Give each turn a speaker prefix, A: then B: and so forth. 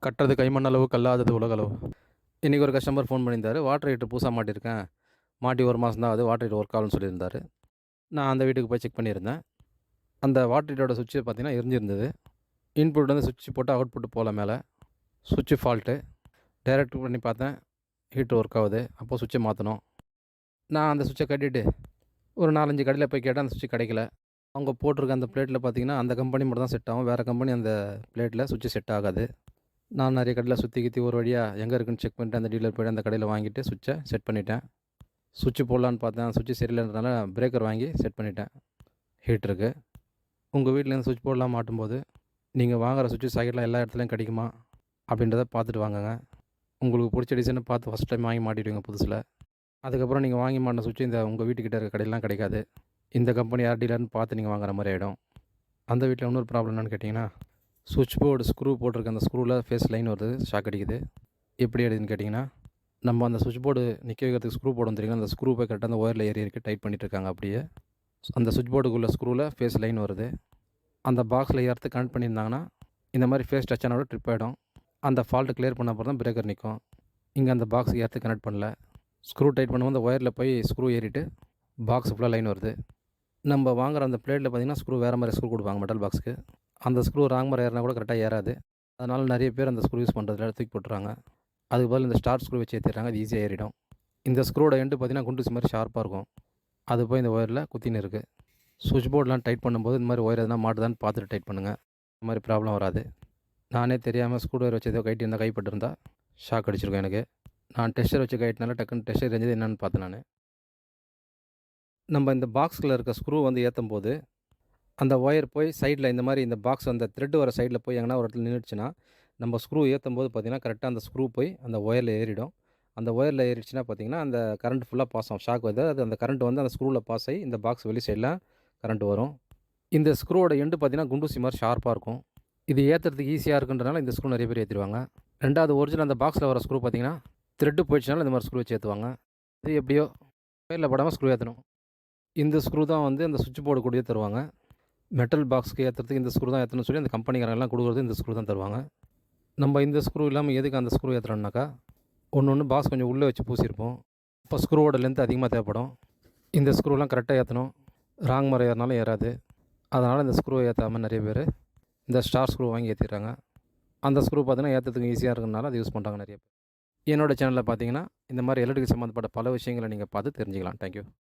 A: கட்டுறது கைமண்ணளவு கல்லாதது உலகளவு. இன்றைக்கி ஒரு கஸ்டமர் ஃபோன் பண்ணியிருந்தாரு. வாட்டர் ஹீட்டர் புதுசா மாட்டியிருக்கேன். மாட்டி 1 மாதம் தான் ஆகுது. வாட்டர் ஹீட்டர் ஒர்க் ஆகலன்னு சொல்லியிருந்தாரு. நான் அந்த வீட்டுக்கு போய் செக் பண்ணியிருந்தேன். அந்த வாட்டர் ஹீட்டரோட சுவிட்ச் பார்த்தீங்கன்னா எரிஞ்சிருந்தது. இன்புட் வந்து சுவிட்ச் போட்டு அவுட்புட் போகல மேல. சுவிட்ச் ஃபால்ட்டு. டைரக்ட் பண்ணி பார்த்தேன். ஹீட்டர் ஒர்க் ஆகுது. அப்போ சுவிட்சை மாற்றணும். நான் அந்த சுவிட்சை கட்டிட்டு ஒரு 4, 5 கடையில் போய் கேட்டேன். அந்த சுவிட்ச் கிடைக்கல. அவங்க போட்டிருக்க அந்த பிளேட்டில் பார்த்தீங்கன்னா அந்த கம்பெனி மட்டும் தான் செட் ஆகும். வேறு கம்பெனி அந்த பிளேட்டில் சுவிட்ச் செட் ஆகாது. நான் நிறைய கடையில் சுற்றி கித்தி ஒரு வழியாக எங்கே இருக்குன்னு செக் பண்ணிட்டு அந்த டீலர் போய்ட்டு அந்த கடையில் வாங்கிட்டு சுவிட்சை செட் பண்ணிட்டேன். சுவிட்ச் போடலான்னு பார்த்தேன். சுவிட்ச் சரியில்லைன்றனால பிரேக்கர் வாங்கி செட் பண்ணிட்டேன் ஹீட்டருக்கு. உங்கள் வீட்டிலேருந்து சுவிட்ச் போர்ட்லாம் மாட்டும்போது நீங்கள் வாங்குகிற சுவிட்ச் சாக்கெட்லாம் எல்லா இடத்துலையும் கிடைக்குமா அப்படின்றத பார்த்துட்டு வாங்குங்க. உங்களுக்கு பிடிச்ச டிசைனை பார்த்து ஃபஸ்ட் டைம் வாங்கி மாட்டிடுவீங்க புதுசில். அதுக்கப்புறம் நீங்கள் வாங்கி மாட்டின சுவிட்ச் இந்த உங்கள் வீட்டுக்கிட்ட இருக்க கடையிலாம் கிடைக்காது. இந்த கம்பெனி யார் டீலர்னு பார்த்து நீங்கள் வாங்குற மாதிரி ஆகிடும். அந்த வீட்டில் இன்னொரு ப்ராப்ளம் என்னென்னு கேட்டிங்கன்னா, சுவிட்ச் போர்டு ஸ்க்ரூ போட்டிருக்க அந்த ஸ்க்ரூவில் ஃபேஸ் லைன் வருது, ஷாக் அடிக்குது. எப்படி அடிக்குதுன்னு கேட்டிங்கன்னா, நம்ம அந்த சுவிட்ச் போர்டு நிற்க வைக்கிறதுக்கு ஸ்க்ரூ போடும் தெரியுங்களா, அந்த ஸ்க்ரூ போய் கரெக்டாக அந்த ஒயரில் ஏறி இருக்குது, டைட் பண்ணிட்டு இருக்காங்க அப்படியே. அந்த சுவிட்ச் போர்டுக்குள்ள ஸ்க்ரூவில் ஃபேஸ் லைன் வருது. அந்த பாக்ஸில் ஏர்த்து கனெக்ட் பண்ணியிருந்தாங்கன்னா இந்த மாதிரி ஃபேஸ் டச் ஆனோட ட்ரிப் ஆகிடும். அந்த ஃபால்ட்டு கிளியர் பண்ண அப்புறம் தான் பிரேக்கர் நிற்கும். இங்கே அந்த பாக்ஸுக்கு ஏர்த்து கனெக்ட் பண்ணல. ஸ்க்ரூ டைட் பண்ணும்போது அந்த ஒயரில் போய் ஸ்க்ரூ ஏறிட்டு பாக்ஸ் ஃபுல்லாக லைன் வருது. நம்ம வாங்குகிற அந்த பிளேட்டில் பார்த்திங்கன்னா ஸ்க்ரூ வேறு மாதிரி ஸ்க்ரூ கொடுப்பாங்க மெட்டல் பாக்ஸுக்கு. அந்த ஸ்க்ரூ ராங் மாதிரி ஏறினா கூட கரெக்டாக ஏறாது. அதனால் நிறைய பேர் அந்த ஸ்க்ரூ யூஸ் பண்ணுறதுல தூக்கி போட்டுறாங்க. அதுக்கு பதில் இந்த ஸ்டார் ஸ்க்ரூ வச்சு ஏற்றிடுறாங்க. அது ஈஸியாக ஏறிடும். இந்த ஸ்க்ரூவோட எண்டு பார்த்திங்கன்னா குண்டூசி மாதிரி ஷார்ப்பாக இருக்கும். அது போய் இந்த ஒயரில் குத்தின்னு இருக்குது. சுவிட்ச் போர்டெலாம் டைட் பண்ணும்போது இந்த மாதிரி ஒயர் எதனா மாட்டுதான்னு பார்த்துட்டு டைட் பண்ணுங்கள். இந்த மாதிரி ப்ராப்ளம் வராது. நானே தெரியாமல் ஸ்க்ரூ ட்ரைவர் வச்சு ஏதோ கைட்டிருந்தால் கைப்பட்டிருந்தா ஷாக் அடிச்சிருக்கேன் எனக்கு. நான் டெஸ்டர் வச்சு கைட்டினால டக்குன்னு டெஸ்டர் எரிஞ்சது என்னென்னு பார்த்தேன் நான். நம்ம இந்த பாக்ஸில் இருக்க ஸ்க்ரூ வந்து ஏற்றும் போது அந்த ஒயர் போய் சைடில் இந்த மாதிரி இந்த பாக்ஸ் அந்த த்ரெட் வர சைடில் போய் எங்கன்னா ஒரு இடத்துல நின்றுச்சுன்னா நம்ம ஸ்க்ரூ ஏற்றும் போது பார்த்திங்கன்னா கரெக்டாக அந்த ஸ்க்ரூ போய் அந்த ஒயரில் ஏறிடும். அந்த ஒயரில் ஏறிடுச்சுன்னா பார்த்திங்கன்னா அந்த கரண்ட் ஃபுல்லாக பாஸ் ஆகும். ஷாக் வருது. அது அந்த கரண்ட் வந்து அந்த ஸ்க்ரூவில் பாஸ் ஆகி இந்த பாக்ஸ் வெளி சைடில் கரண்ட் வரும். இந்த ஸ்க்ரூவோட எண்டு பார்த்திங்கன்னா குண்டூசி மாதிரி ஷார்ப்பாக இருக்கும். இது ஏற்றுறதுக்கு ஈஸியாக இருக்குன்றனால இந்த ஸ்க்ரூ நிறைய பேர் ஏற்றிடுவாங்க. ரெண்டாவது ஒரிஜினல் அந்த பாக்ஸில் வர ஸ்க்ரூ பார்த்திங்கன்னா த்ரெட்டு போயிடுச்சுனால இந்த மாதிரி ஸ்க்ரூ வச்சு ஏற்றுவாங்க. இது எப்படியோ ஒயரில் படாமல் ஸ்க்ரூ ஏற்றணும். இந்த ஸ்க்ரூ தான் வந்து அந்த சுவிட்ச் போர்டு கூடயே தருவாங்க. மெட்டல் பாக்ஸ்க்கு ஏற்றுறதுக்கு இந்த ஸ்க்ரூ தான் ஏற்றணும்னு சொல்லி அந்த கம்பெனிக்காரங்கெல்லாம் கொடுக்குறது இந்த ஸ்க்ரூ தான் தருவாங்க. நம்ம இந்த ஸ்க்ரூ இல்லாமல் எதுக்கு அந்த ஸ்க்ரூ ஏற்றுறோம்னாக்கா, ஒன்று பாக்ஸ் கொஞ்சம் உள்ளே வச்சு பூசியிருப்போம். இப்போ ஸ்க்ரூவோட லென்த் அதிகமாக தேவைப்படும். இந்த ஸ்க்ரூலாம் கரெக்டாக ஏற்றணும். ராங் முறை ஏறினாலும் ஏறாது. அதனால் இந்த ஸ்க்ரூ ஏற்றாமல் நிறைய பேர் இந்த ஸ்டார் ஸ்க்ரூ வாங்கி ஏற்றிடுறாங்க. அந்த ஸ்க்ரூ பார்த்தீங்கன்னா ஏற்றுறதுக்கு ஈஸியாக இருக்கிறதுனால அதை யூஸ் பண்ணுறாங்க நிறைய பேர். என்னோடய சேனலில் பார்த்தீங்கன்னா இந்த மாதிரி எலக்ட்ரிக்கல் சம்மந்தப்பட்ட பல விஷயங்களை நீங்கள் பார்த்து தெரிஞ்சுக்கலாம். தேங்க்யூ.